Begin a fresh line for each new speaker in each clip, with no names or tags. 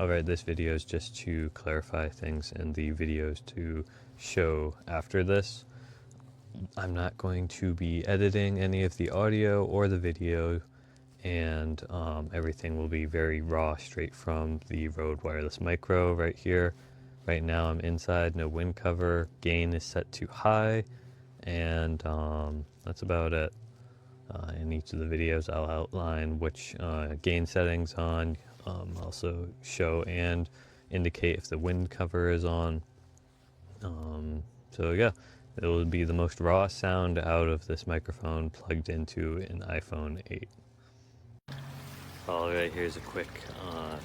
Alright, this video is just to clarify things in the videos to show after this. I'm not going to be editing any of the audio or the video, and everything will be very raw straight from the RØDE Wireless Micro right here. Right now I'm inside, no wind cover, gain is set to high, and that's about it. In each of the videos I'll outline which gain settings on, also show and indicate if the wind cover is on. So yeah, it will be the most raw sound out of this microphone plugged into an iPhone 8. Alright, here's a quick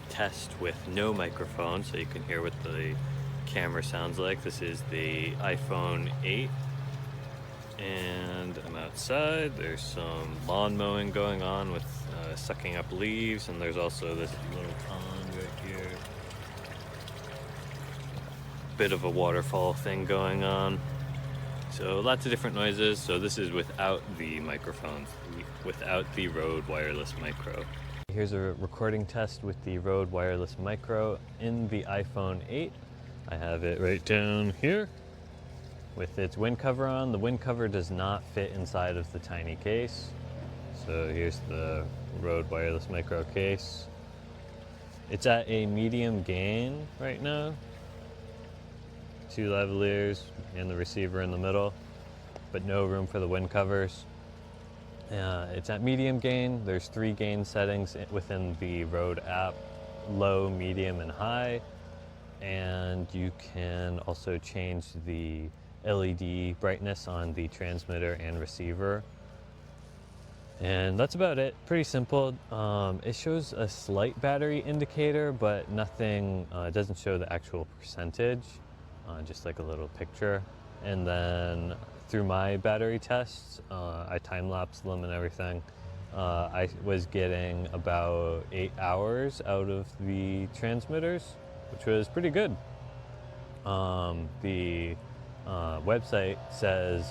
test with no microphone so you can hear what the camera sounds like. This is the iPhone 8. And I'm outside. There's some lawn mowing going on with sucking up leaves, and there's also this little pond right here. Bit of a waterfall thing going on. So lots of different noises. So this is without the microphones, without the RØDE Wireless Micro. Here's a recording test with the RØDE Wireless Micro in the iPhone 8. I have it right down here with its wind cover on. The wind cover does not fit inside of the tiny case. So here's the RØDE Wireless Micro case. It's at a medium gain right now. 2 lavaliers and the receiver in the middle, but no room for the wind covers. It's at medium gain. There's 3 gain settings within the RØDE app: low, medium, and high. And you can also change the LED brightness on the transmitter and receiver. And that's about it. Pretty simple. It shows a slight battery indicator, but nothing, it doesn't show the actual percentage, just like a little picture. And then through my battery tests, I time-lapsed them and everything. I was getting about 8 hours out of the transmitters, which was pretty good. The website says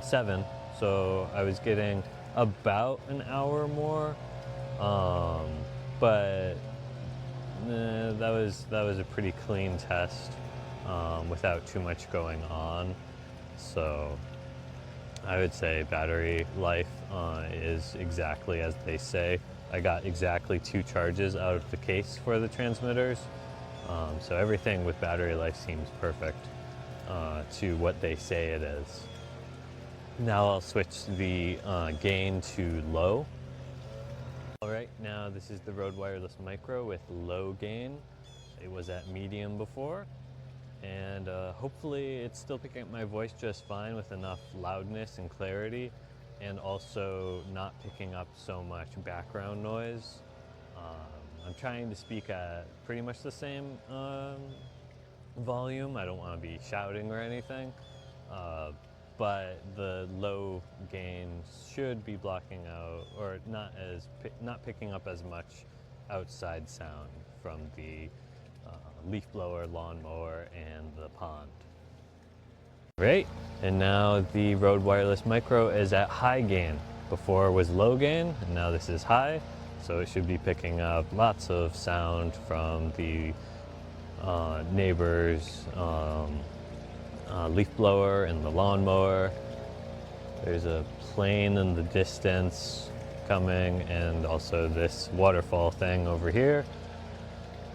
7, so I was getting about an hour more, but that was a pretty clean test without too much going on. So I would say battery life is exactly as they say. I got exactly 2 charges out of the case for the transmitters, so everything with battery life seems perfect to what they say it is. Now I'll switch the gain to low. Alright, now this is the RØDE Wireless Micro with low gain. It was at medium before, and hopefully it's still picking up my voice just fine with enough loudness and clarity, and also not picking up so much background noise. I'm trying to speak at pretty much the same volume. I don't want to be shouting or anything, but the low gain should be blocking out, or not picking up as much outside sound from the leaf blower, lawnmower, and the pond. Right, and now the RØDE Wireless Micro is at high gain. Before it was low gain, and now this is high, so it should be picking up lots of sound from the neighbors, leaf blower and the lawnmower. There's a plane in the distance coming, and also this waterfall thing over here.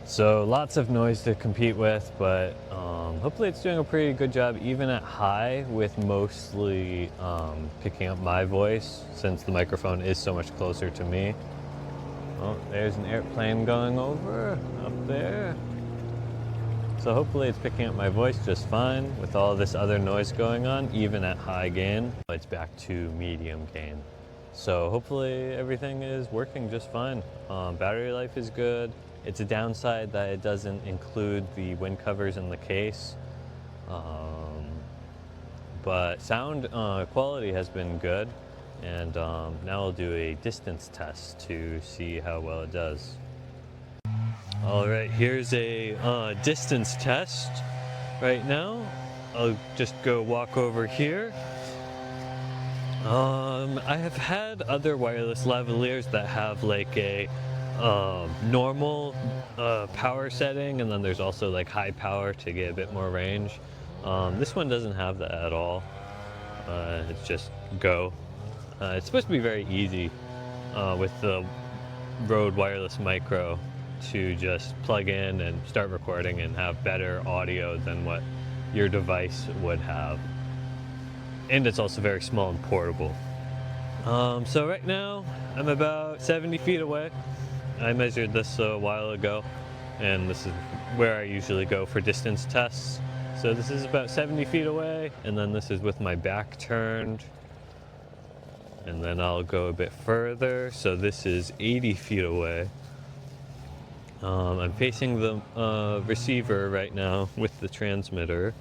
So lots of noise to compete with, but hopefully it's doing a pretty good job even at high, with mostly picking up my voice since the microphone is so much closer to me. Oh, there's an airplane going over up there. So hopefully it's picking up my voice just fine with all this other noise going on, even at high gain. It's back to medium gain. So hopefully everything is working just fine. Battery life is good. It's a downside that it doesn't include the wind covers in the case. But sound quality has been good. And now I'll do a distance test to see how well it does. All right, here's a distance test right now. I'll just go walk over here. I have had other wireless lavaliers that have like a normal power setting, and then there's also like high power to get a bit more range. This one doesn't have that at all. It's just go. It's supposed to be very easy with the RØDE Wireless Micro to just plug in and start recording and have better audio than what your device would have. And it's also very small and portable. So right now I'm about 70 feet away. I measured this a while ago, and this is where I usually go for distance tests. So this is about 70 feet away, and then this is with my back turned. And then I'll go a bit further. So this is 80 feet away. I'm facing the receiver right now with the transmitter,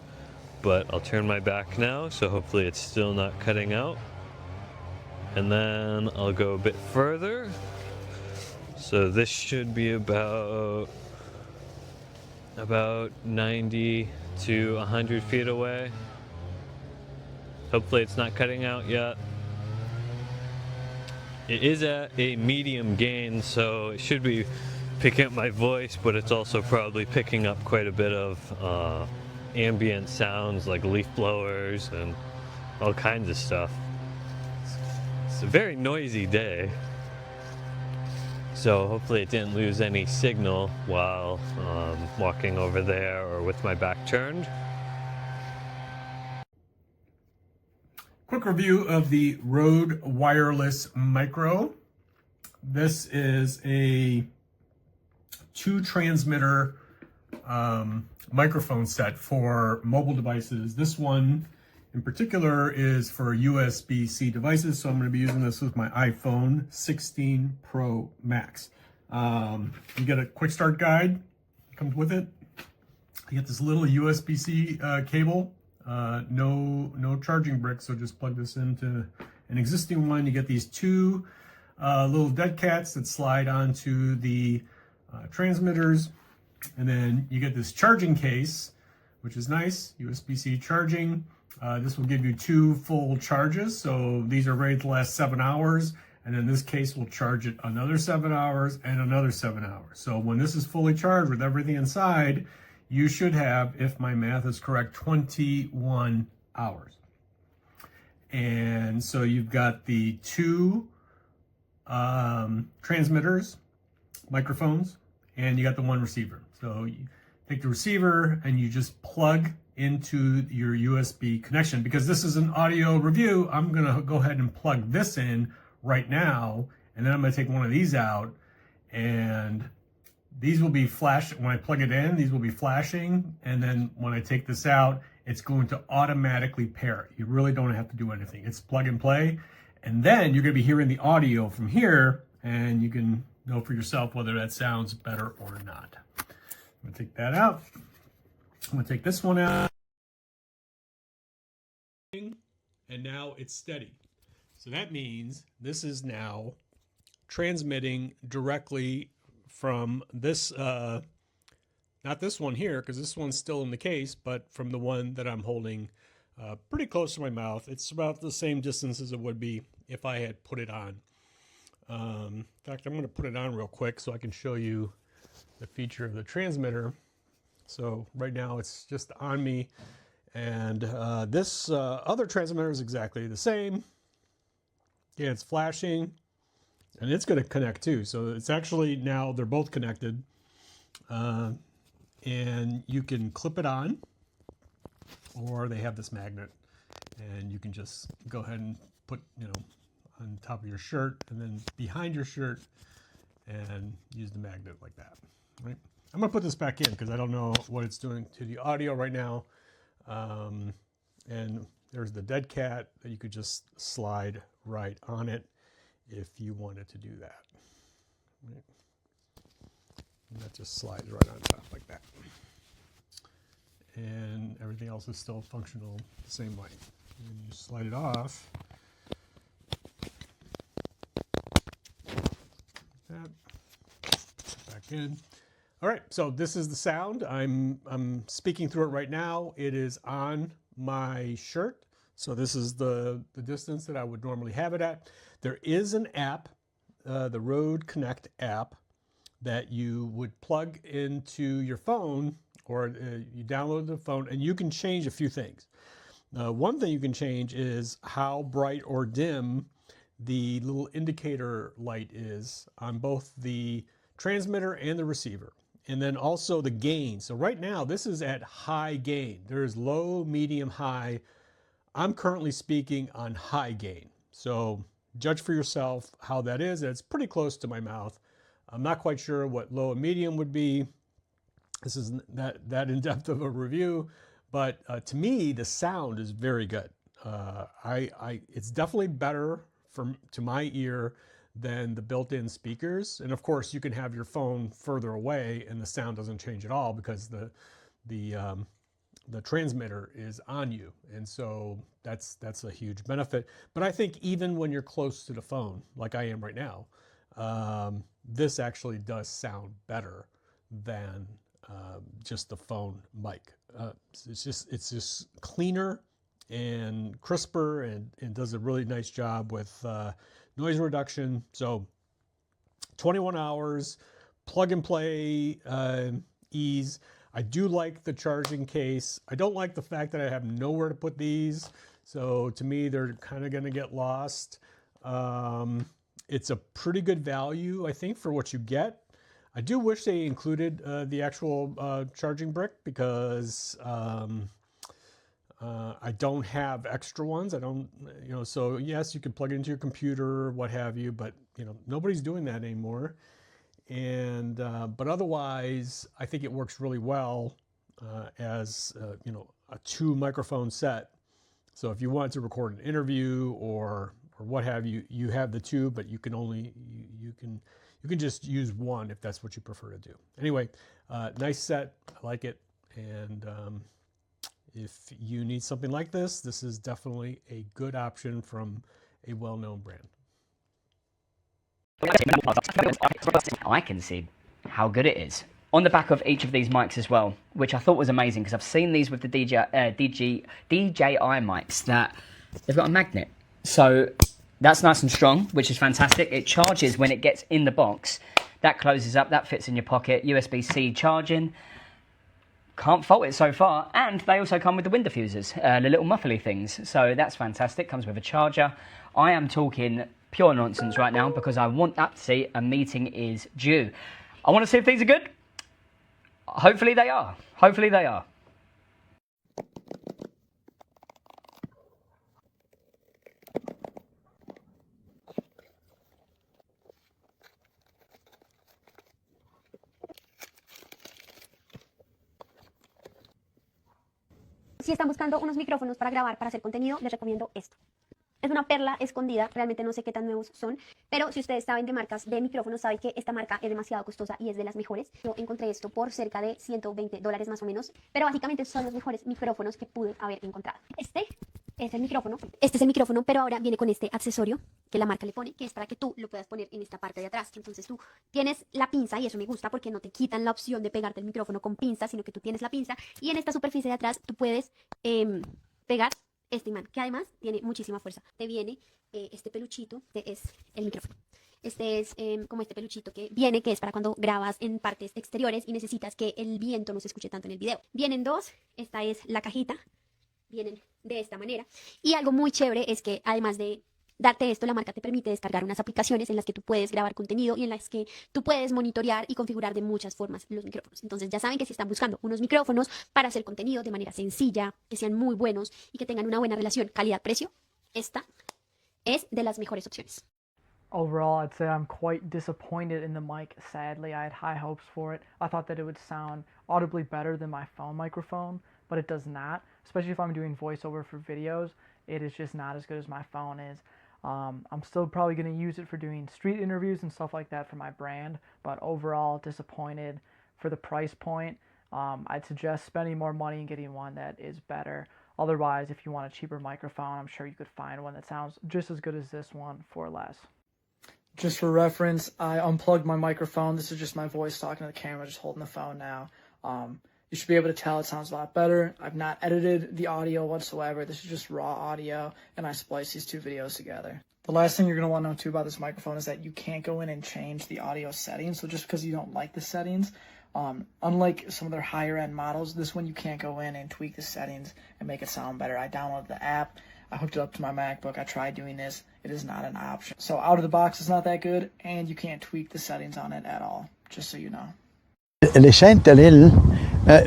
but I'll turn my back now, so hopefully it's still not cutting out. And then I'll go a bit further. So this should be about 90 to 100 feet away. Hopefully it's not cutting out yet. It is at a medium gain, so it should be picking up my voice, but it's also probably picking up quite a bit of ambient sounds like leaf blowers and all kinds of stuff. It's a very noisy day. So hopefully it didn't lose any signal while walking over there or with my back turned.
Quick review of the RØDE Wireless Micro. This is a 2-transmitter microphone set for mobile devices. This one in particular is for USB-C devices, so I'm going to be using this with my iPhone 16 Pro Max. You get a quick start guide, comes with it. You get this little USB-C cable, no charging brick, so just plug this into an existing one. You get these 2 little dead cats that slide onto the transmitters, and then you get this charging case, which is nice, USB-C charging. This will give you 2 full charges, so these are rated to last 7 hours, and then this case will charge it another 7 hours and another 7 hours. So when this is fully charged with everything inside, you should have, if my math is correct, 21 hours. And so you've got the 2 transmitters, microphones, and you got the 1 receiver. So you take the receiver and you just plug into your USB connection. Because this is an audio review, I'm gonna go ahead and plug this in right now, and then I'm gonna take one of these out, and these will be flash when I plug it in, these will be flashing, and then when I take this out, it's going to automatically pair it. You really don't have to do anything. It's plug and play, and then you're gonna be hearing the audio from here, and you can know for yourself whether that sounds better or not. I'm gonna take that out. I'm gonna take this one out. And now it's steady. So that means this is now transmitting directly from this, not this one here, because this one's still in the case, but from the one that I'm holding pretty close to my mouth. It's about the same distance as it would be if I had put it on. In fact, I'm going to put it on real quick so I can show you the feature of the transmitter. So right now it's just on me, and this other transmitter is exactly the same. Yeah, it's flashing, and it's going to connect too. So it's actually now they're both connected, and you can clip it on, or they have this magnet, and you can just go ahead and put, you know, on top of your shirt and then behind your shirt and use the magnet like that. Right? I'm gonna put this back in because I don't know what it's doing to the audio right now. And there's the dead cat that you could just slide right on it if you wanted to do that. Right? And that just slides right on top like that. And everything else is still functional the same way. And you slide it off. That. Back in. All right, so this is the sound. I'm speaking through it right now. It is on my shirt. So this is the distance that I would normally have it at. There is an app, the RØDE Connect app, that you would plug into your phone, or you download the phone, and you can change a few things. One thing you can change is how bright or dim the little indicator light is on both the transmitter and the receiver. And then also the gain. So right now this is at high gain. There's low, medium, high. I'm currently speaking on high gain. So judge for yourself how that is. It's pretty close to my mouth. I'm not quite sure what low and medium would be. This is that in-depth of a review, but to me, the sound is very good. It's definitely better to my ear than the built-in speakers. And of course, you can have your phone further away and the sound doesn't change at all because the transmitter is on you. And so that's a huge benefit. But I think even when you're close to the phone, like I am right now, this actually does sound better than just the phone mic. It's just cleaner and crisper and does a really nice job with noise reduction. So 21 hours, plug and play ease. I do like the charging case. I don't like the fact that I have nowhere to put these. So to me, they're kind of going to get lost. It's a pretty good value, I think, for what you get. I do wish they included the actual charging brick because I don't have extra ones. I don't, so yes, you can plug it into your computer, what have you, but nobody's doing that anymore. And but otherwise, I think it works really well as a 2 microphone set. So if you want to record an interview or what have you, you have the 2, but you can only you can just use 1 if that's what you prefer to do. Anyway, nice set. I like it. And if you need something like this, this is definitely a good option from a well-known brand.
I can see how good it is on the back of each of these mics as well, which I thought was amazing because I've seen these with the DJI mics that they've got a magnet. So that's nice and strong, which is fantastic. It charges when it gets in the box. That closes up, that fits in your pocket, USB-C charging. Can't fault it so far. And they also come with the wind diffusers, the little muffly things. So that's fantastic, comes with a charger. I am talking pure nonsense right now because I want that to see a meeting is due. I want to see if these are good. Hopefully they are. Hopefully they are.
Si están buscando unos micrófonos para grabar, para hacer contenido, les recomiendo esto. Es una perla escondida, realmente no sé qué tan nuevos son, pero si ustedes saben de marcas de micrófonos, saben que esta marca es demasiado costosa y es de las mejores. Yo encontré esto por cerca de $120 más o menos, pero básicamente son los mejores micrófonos que pude haber encontrado. Este es el micrófono, pero ahora viene con este accesorio que la marca le pone, que es para que tú lo puedas poner en esta parte de atrás. Entonces tú tienes la pinza, y eso me gusta porque no te quitan la opción de pegarte el micrófono con pinza, sino que tú tienes la pinza, y en esta superficie de atrás tú puedes pegar este imán, que además tiene muchísima fuerza. Te viene este peluchito, que es el micrófono. Este es como este peluchito que viene, que es para cuando grabas en partes exteriores y necesitas que el viento no se escuche tanto en el video. Vienen 2, esta es la cajita, vienen de esta manera. Y algo muy chévere es que además de darte esto, la marca te permite descargar unas aplicaciones en las que tú puedes grabar contenido y en las que tú puedes monitorear y configurar de muchas formas los micrófonos. Entonces ya saben que si están buscando unos micrófonos para hacer contenido de manera sencilla, que sean muy buenos y que tengan una buena relación calidad-precio, esta es de las mejores opciones.
Overall, I'd say I'm quite disappointed in the mic. Sadly, I had high hopes for it. I thought that it would sound audibly better than my phone microphone, but it does not. Especially if I'm doing voiceover for videos, it is just not as good as my phone is. I'm still probably going to use it for doing street interviews and stuff like that for my brand, but overall disappointed for the price point. I'd suggest spending more money and getting one that is better. Otherwise, if you want a cheaper microphone, I'm sure you could find one that sounds just as good as this one for less. Just for reference, I unplugged my microphone. This is just my voice talking to the camera, just holding the phone now. You should be able to tell it sounds a lot better. I've not edited the audio whatsoever. This is just raw audio, and I spliced these 2 videos together. The last thing you're going to want to know too about this microphone is that you can't go in and change the audio settings. So just because you don't like the settings, unlike some of their higher end models, this one you can't go in and tweak the settings and make it sound better. I downloaded the app, I hooked it up to my MacBook, I tried doing this. It is not an option. So out of the box it's not that good, and you can't tweak the settings on it at all, just so you know.
Le sente lei?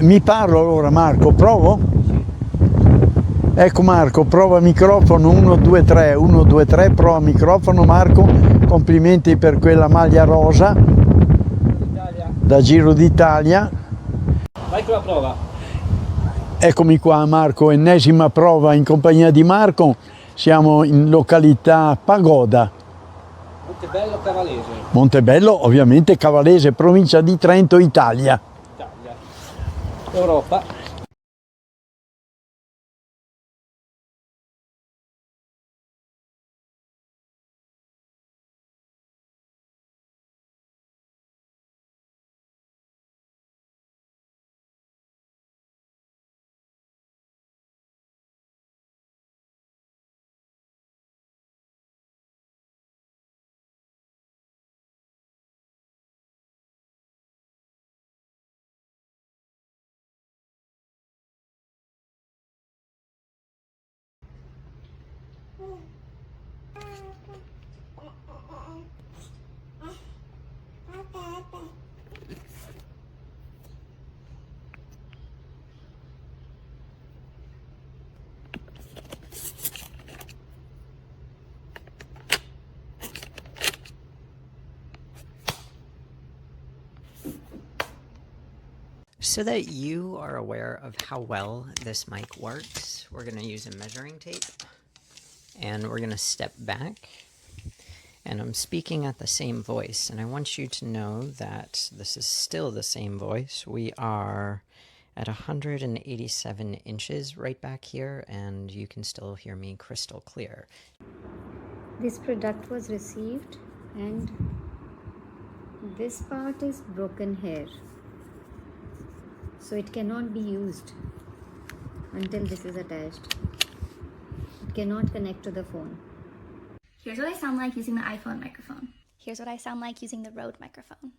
Mi parlo allora Marco, provo? Ecco Marco, prova microfono 1, 2, 3, 1, 2, 3, prova microfono Marco, complimenti per quella maglia rosa da Giro d'Italia.
Vai con la prova.
Eccomi qua Marco, ennesima prova in compagnia di Marco, siamo in località Pagoda.
Montebello Cavalese.
Montebello, ovviamente Cavalese, provincia di Trento, Italia.
Europa.
So that you are aware of how well this mic works, we're going to use a measuring tape, and we're going to step back, and I'm speaking at the same voice, and I want you to know that this is still the same voice. We are at 187 inches right back here, and you can still hear me crystal clear.
This product was received, and this part is broken hair, so it cannot be used until this is attached. It cannot connect to the phone.
Here's what I sound like using the iPhone microphone. Here's what I sound like using the Rode microphone.